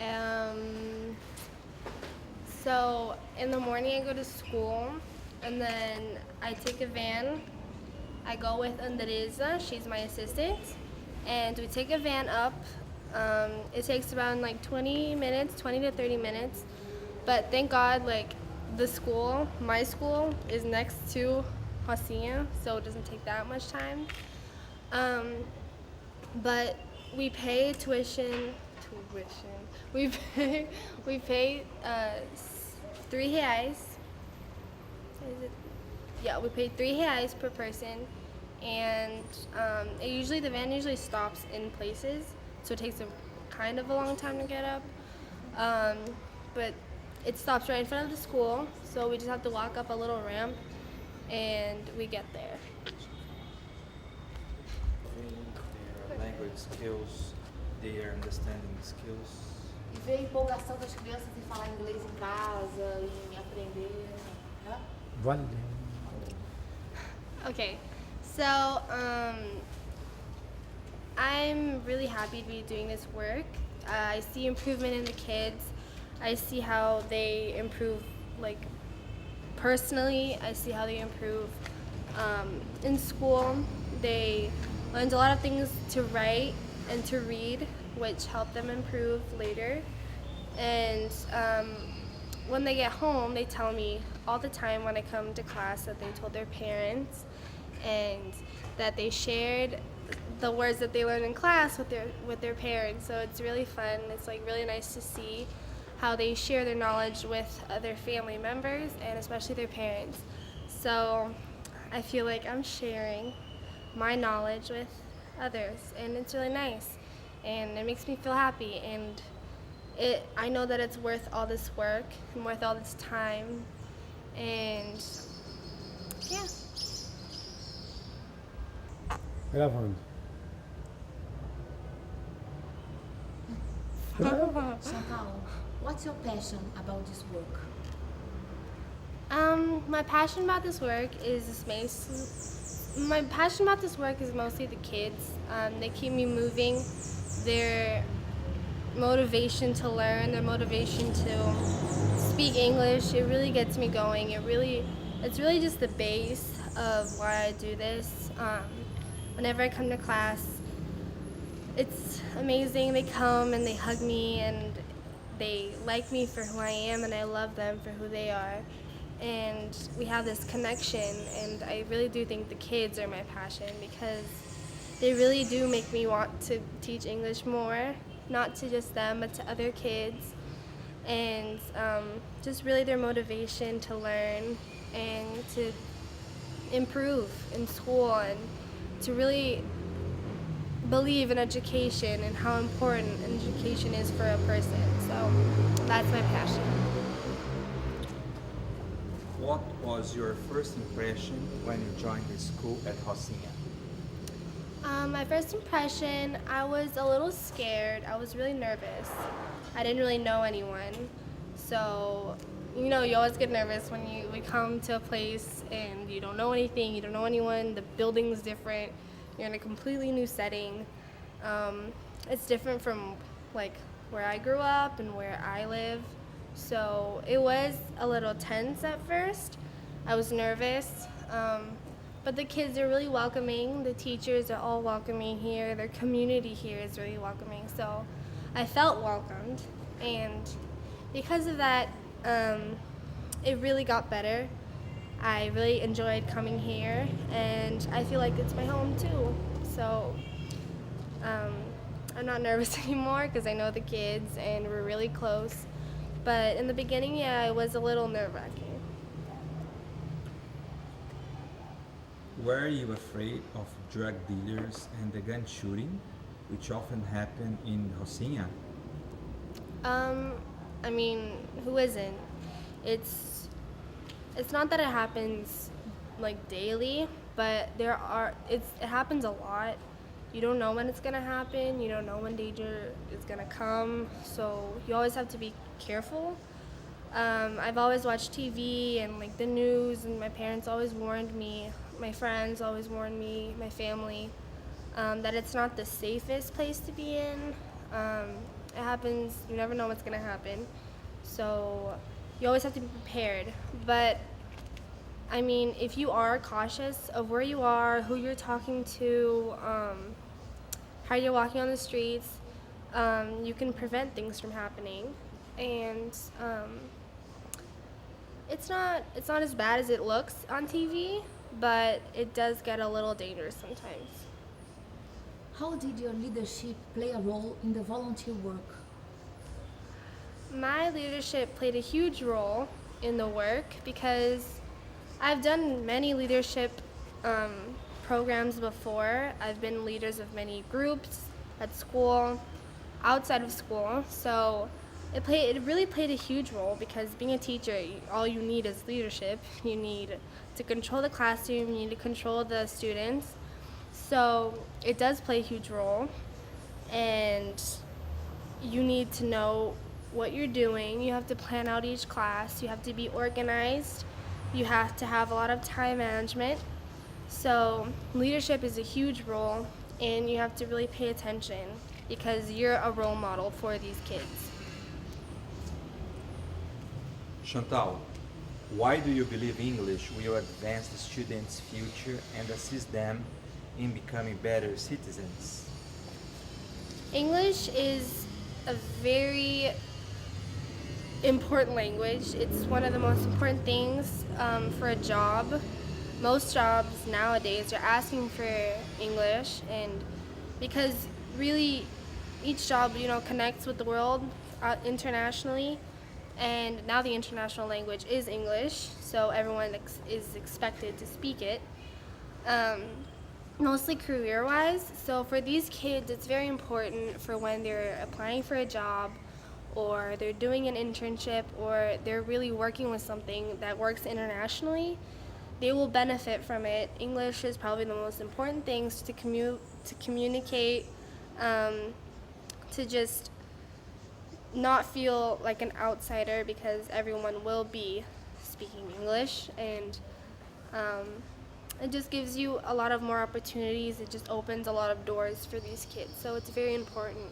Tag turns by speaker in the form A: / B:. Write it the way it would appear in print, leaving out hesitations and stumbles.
A: um, so in the morning I go to school, and then I take a van. I go with Andresa, she's my assistant, and we take a van up. It takes around like 20 minutes, 20 to 30 minutes, but thank God, like my school is next to Rocinha, so it doesn't take that much time. Um, but we pay tuition. We pay we pay 3 reais. Is it? Yeah, we pay 3 reais per person, and the van usually stops in places, so it takes a kind of a long time to get up. Um, but it stops right in front of the school, so we just have to walk up a little ramp, and we get there.
B: Their language skills, their understanding skills.
C: E ver a empolgação das crianças em falar inglês em casa, em aprender. Né?
D: Vale.
A: Okay, so I'm really happy to be doing this work. I see improvement in the kids. I see how they improve, like, personally. I see how they improve in school. They learned a lot of things to write and to read, which help them improve later. And when they get home, they tell me all the time when I come to class that they told their parents, and that they shared the words that they learned in class with their parents. So it's really fun. It's like really nice to see how they share their knowledge with other family members, and especially their parents. So I feel like I'm sharing my knowledge with others, and it's really nice, and it makes me feel happy, and I know that it's worth all this work and worth all this time, and yeah.
D: Gravando.
C: Chantal, what's your passion about this work?
A: My passion about this work is mostly the kids. They keep me moving. Their motivation to learn, their motivation to speak English, it really gets me going. It's really just the base of why I do this. Whenever I come to class, it's amazing. They come and they hug me, and they like me for who I am, and I love them for who they are. And we have this connection, and I really do think the kids are my passion, because they really do make me want to teach English more, not to just them, but to other kids. And just really their motivation to learn and to improve in school, and to really believe in education and how important education is for a person. So that's my passion.
B: What was your first impression when you joined the school at Rocinha?
A: My first impression, I was a little scared. I was really nervous. I didn't really know anyone. So, you always get nervous when we come to a place and you don't know anything, you don't know anyone, the building's different, you're in a completely new setting. It's different from like where I grew up and where I live. So it was a little tense at first. I was nervous. But the kids are really welcoming. The teachers are all welcoming here. Their community here is really welcoming. So I felt welcomed. And because of that, it really got better. I really enjoyed coming here, and I feel like it's my home too. So I'm not nervous anymore because I know the kids and we're really close. But in the beginning, yeah, it was a little nerve-wracking.
B: Were you afraid of drug dealers and the gun shooting, which often happen in Rocinha?
A: I mean, who isn't? It's not that it happens like daily, but it happens a lot. You don't know when it's gonna happen. You don't know when danger is gonna come. So you always have to be careful. I've always watched TV and like the news, and my parents always warned me. My friends always warned me. My family. that it's not the safest place to be in. It happens, you never know what's going to happen. So you always have to be prepared. But I mean, if you are cautious of where you are, who you're talking to, how you're walking on the streets, you can prevent things from happening. And it's not as bad as it looks on TV, but it does get a little dangerous sometimes.
C: How did your leadership play a role in the volunteer work?
A: My leadership played a huge role in the work because I've done many leadership programs before. I've been leaders of many groups at school, outside of school. So it really played a huge role because being a teacher, all you need is leadership. You need to control the classroom. You need to control the students. So it does play a huge role, and you need to know what you're doing. You have to plan out each class. You have to be organized. You have to have a lot of time management. So leadership is a huge role, and you have to really pay attention because you're a role model for these kids.
B: Chantal, why do you believe English will advance the students' future and assist them in becoming better citizens?
A: English is a very important language. It's one of the most important things for a job. Most jobs nowadays are asking for English, and because really each job connects with the world internationally, and now the international language is English, so everyone is expected to speak it. Mostly career-wise. So for these kids, it's very important for when they're applying for a job, or they're doing an internship, or they're really working with something that works internationally. They will benefit from it. English is probably the most important things to communicate, to just not feel like an outsider because everyone will be speaking English, and it just gives you a lot of more opportunities. It just opens a lot of doors for these kids. So it's very important.